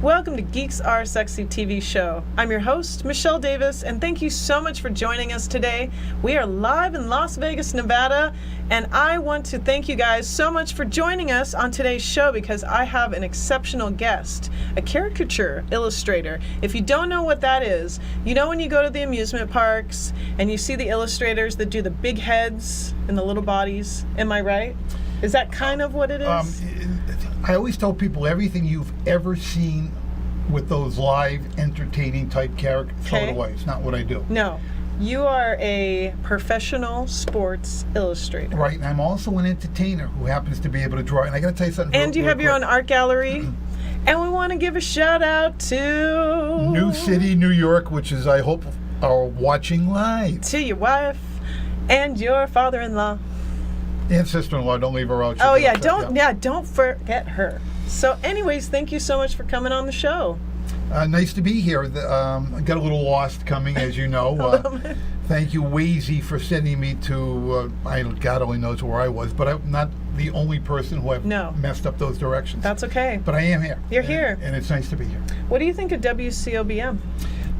Welcome to Geeks Are Sexy TV show. I'm your host, Michelle Davis, and thank you so much for joining us today. We are live in Las Vegas, Nevada, and I want to thank you guys so much for joining us on today's show because I have an exceptional guest, a caricature illustrator. If you don't know what that is, you know when you go to the amusement parks and you see the illustrators that do the big heads and the little bodies, am I right? Is that kind of what it is? I always tell people everything you've ever seen with those live, entertaining type characters, throw it away. It's not what I do. No. You are a professional sports illustrator. Right, and I'm also an entertainer who happens to be able to draw. And I got to tell you something. And you have your own art gallery. And we want to give a shout out to New City, New York, which is, I hope, are watching live. To your wife and your father-in-law. And sister-in-law, don't leave her out. Oh yeah, don't forget her. So anyways, thank you so much for coming on the show. Nice to be here. I got a little lost coming, as you know. Thank you, Wazy, for sending me to, God only knows where I was, but I'm not the only person who have messed up those directions. That's okay. But I am here. You're here. And it's nice to be here. What do you think of WCOBM?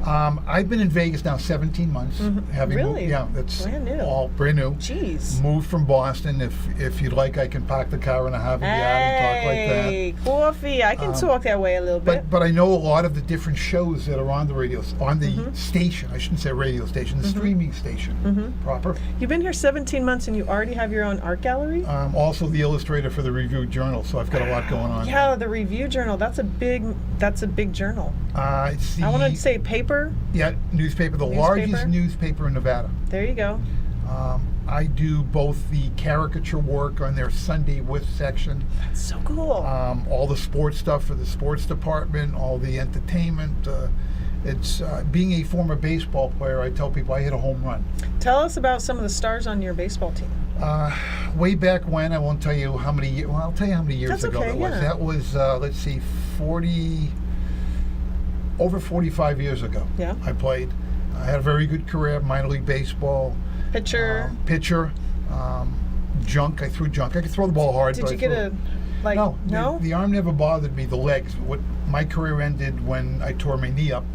I've been in Vegas now 17 months. Having really? Moved, yeah, that's brand new. All brand new. Jeez. Moved from Boston. If you'd like, I can park the car in a Harvey yard and talk like that. Hey, coffee. I can talk that way a little bit. But I know a lot of the different shows that are on the radio, on the station. I shouldn't say radio station, the streaming station. Proper. You've been here 17 months and you already have your own art gallery? Also the illustrator for the Review Journal, so I've got a lot going on. Yeah, the Review Journal. That's a big journal. I want to say paper. Yeah, newspaper, the largest newspaper in Nevada. There you go. I do both the caricature work on their Sunday with section. That's so cool. All the sports stuff for the sports department, all the entertainment. It's being a former baseball player, I tell people I hit a home run. Tell us about some of the stars on your baseball team. Way back when, I won't tell you how many years, well, I'll tell you how many years ago that was. That was, let's see, over 45 years ago. Yeah. I played. I had a very good career, minor league baseball. Pitcher. Junk. I threw junk. I could throw the ball hard. Did you get a, No? The arm never bothered me. The legs. My career ended when I tore my knee up.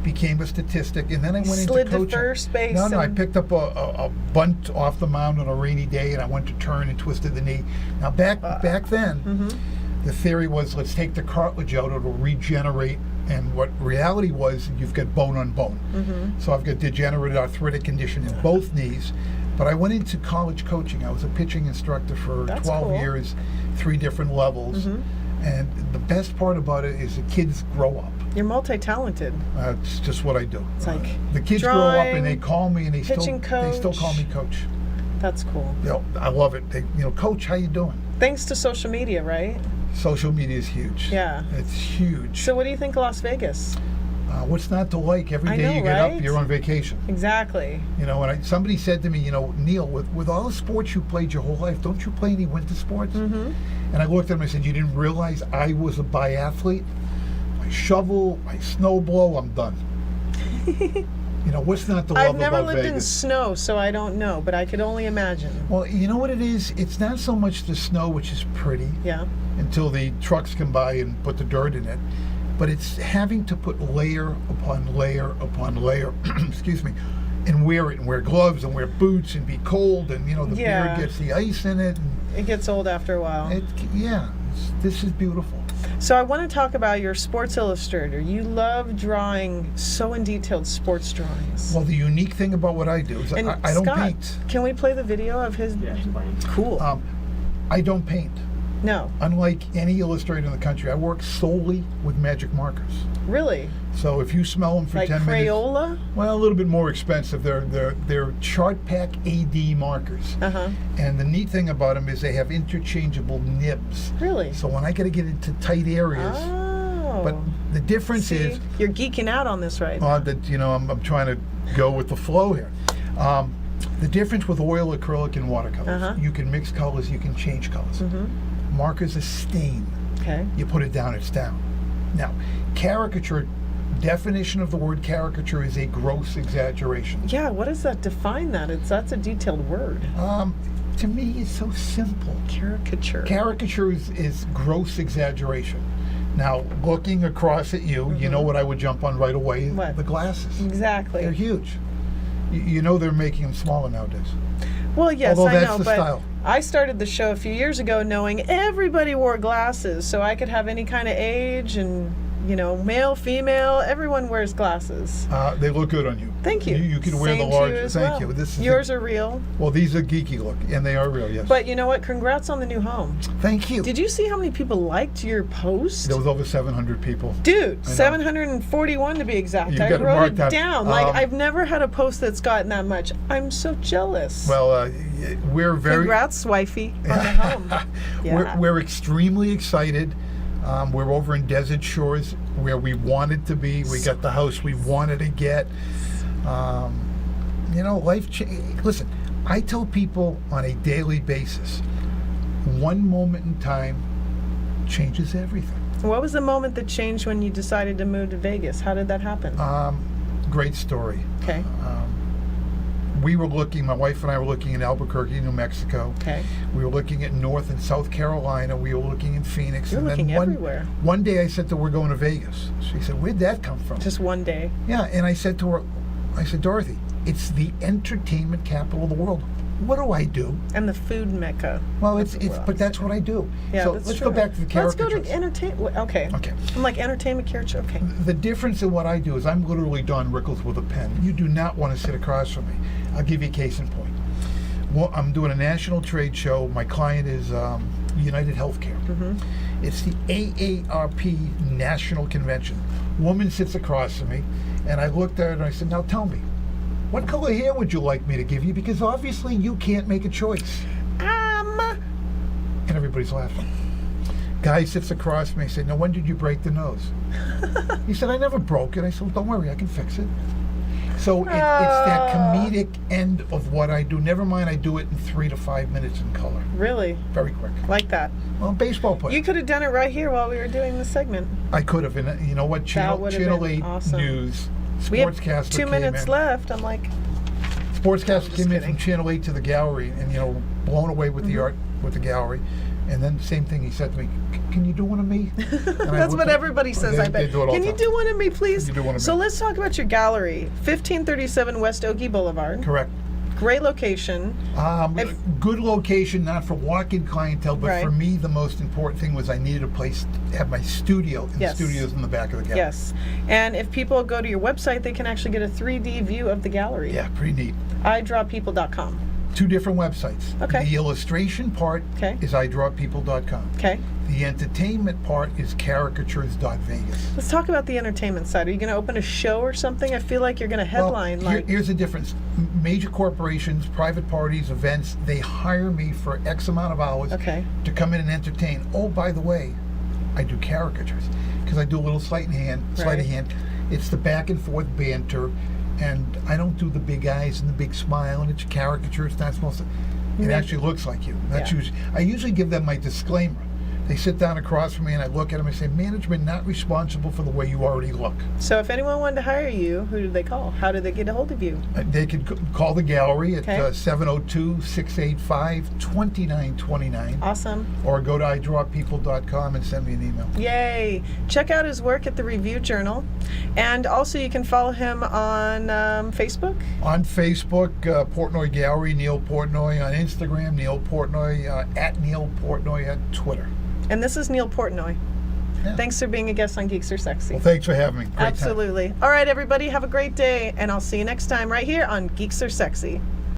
Became a statistic, and then I went into coaching. Slid to first base. No, I picked up a bunt off the mound on a rainy day, and I went to turn and twisted the knee. Now back then, the theory was let's take the cartilage out; it'll regenerate. And what reality was, you've got bone on bone. So I've got degenerative arthritic condition in both knees. But I went into college coaching. I was a pitching instructor for 12 years, 3 different levels. And the best part about it is the kids grow up. You're multi-talented. It's just what I do. It's like the kids grow up and they call me and they still call me coach. That's cool. I love it. Coach, how you doing? Thanks to social media, right? Social media is huge. Yeah. It's huge. So what do you think of Las Vegas? What's not to like? Every day you get up, you're on vacation. Exactly. And somebody said to me, Neil, with all the sports you played your whole life, don't you play any winter sports? And I looked at him and I said, you didn't realize I was a biathlete? I shovel, I snow blow, I'm done. What's not to love about Vegas? I've never lived in snow, so I don't know, but I could only imagine. Well, you know what it is? It's not so much the snow, which is pretty, until the trucks come by and put the dirt in it, but it's having to put layer upon layer upon layer, excuse me, and wear gloves and wear boots and be cold, and the beard gets the ice in it. And it gets old after a while. This is beautiful. So I want to talk about your sports illustrator. You love drawing so in detailed sports drawings. Well, the unique thing about what I do is I don't paint. Can we play the video of his? Yeah, cool. I don't paint. No. Unlike any illustrator in the country, I work solely with magic markers. Really? So if you smell them for Like 10 minutes, Crayola? well, a little bit more expensive. They're Chart Pack AD markers. Uh-huh. And the neat thing about them is they have interchangeable nibs. Really? So when I got to get into tight areas, Oh. but the difference See, is, you're geeking out on this right now. that I'm trying to go with the flow here. The difference with oil, acrylic, and watercolors, Uh-huh. you can mix colors, you can change colors. Mm-hmm. Markers are stain. Okay. You put it down, it's down. Now, caricature, definition of the word caricature is a gross exaggeration. Yeah, what does that define that? That's a detailed word. To me, it's so simple. Caricature. Caricature is gross exaggeration. Now, looking across at you, you know what I would jump on right away? What? The glasses. Exactly. They're huge. You know they're making them smaller nowadays. Well, yes, Although I that's know, the but style. I started the show a few years ago knowing everybody wore glasses, so I could have any kind of age and, male, female, everyone wears glasses. They look good on you. Thank you. You can wear Same the to you large. as Thank well. you. This is Yours are real. Well, these are geeky look, and they are real, yes. But you know what? Congrats on the new home. Thank you. Did you see how many people liked your post? There was over 700 people. Dude, I know. 741 to be exact. You I got it wrote marked it down. down. I've never had a post that's gotten that much. I'm so jealous. Well, we're very. Congrats, wifey, on the home. Yeah. We're extremely excited. We're over in Desert Shores where we wanted to be. We got the house we wanted to get. Listen, I tell people on a daily basis, one moment in time changes everything. What was the moment that changed when you decided to move to Vegas? How did that happen? Great story. Okay. We were looking, my wife and I were looking in Albuquerque, New Mexico. Okay. We were looking at North and South Carolina. We were looking in Phoenix. You're and looking then everywhere. One day I said to her, we're going to Vegas. She said, where'd that come from? Just one day. Yeah, and I said to her, Dorothy, it's the entertainment capital of the world. What do I do? And the food mecca. Well, of the world. but that's what I do. Yeah, so that's let's true. go back to the Let's caricature. go to entertainment. Okay. Okay. I'm like entertainment caricature. Okay. The difference in what I do is I'm literally Don Rickles with a pen. You do not want to sit across from me. I'll give you a case in point. Well, I'm doing a national trade show. My client is United Healthcare. Mm-hmm. It's the AARP National Convention. Woman sits across from me, and I looked at her and I said, now tell me, what color hair would you like me to give you? Because obviously you can't make a choice. And everybody's laughing. Guy sits across from me and said, now when did you break the nose? He said, I never broke it. I said, well, don't worry, I can fix it. So it's that comedic end of what I do. Never mind, I do it in 3 to 5 minutes in color. Really? Very quick. Like that. Well, baseball player. You could have done it right here while we were doing the segment. I could have. And you know what? Channel would've been 8 awesome. News. We have Sportscaster 2 minutes came in. left. I'm like, Sportscaster came in kidding. from Channel 8 to the gallery and, blown away with the art, with the gallery. And then same thing, he said to me, can you do one of me? that's what everybody says, I bet. They do it all Can the you time. do one of me, please? Can you do one of So me? let's talk about your gallery. 1537 West Okie Boulevard. Correct. Great location. If- Good location, not for walk-in clientele, but Right. for me, the most important thing was I needed a place to have my studio. And Yes. the studio's in the back of the gallery. Yes. And if people go to your website, they can actually get a 3D view of the gallery. Yeah, pretty neat. idrawpeople.com. 2 different websites. Okay. The illustration part Okay. is idrawpeople.com. Okay. The entertainment part is caricatures.vegas. Let's talk about the entertainment side. Are you going to open a show or something? I feel like you're going to headline Here's the difference. Major corporations, private parties, events, they hire me for X amount of hours Okay. to come in and entertain. Oh, by the way, I do caricatures because I do a little sleight of hand. It's the back and forth banter, and I don't do the big eyes and the big smile, and it's a caricature. It's not supposed to. It actually looks like you. That's Yeah. I usually give them my disclaimer. They sit down across from me and I look at them and say, management not responsible for the way you already look. So if anyone wanted to hire you, who do they call? How do they get a hold of you? They could call the gallery at Okay. 702-685-2929 Awesome. or go to idrawpeople.com and send me an email. Yay. Check out his work at the Review Journal. And also you can follow him on Facebook. On Facebook, Portnoy Gallery, Neil Portnoy. On Instagram, Neil Portnoy, at Neil Portnoy at Twitter. And this is Neil Portnoy. Yeah. Thanks for being a guest on Geeks Are Sexy. Well, thanks for having me. Great time. Absolutely. All right, everybody, have a great day. And I'll see you next time right here on Geeks Are Sexy.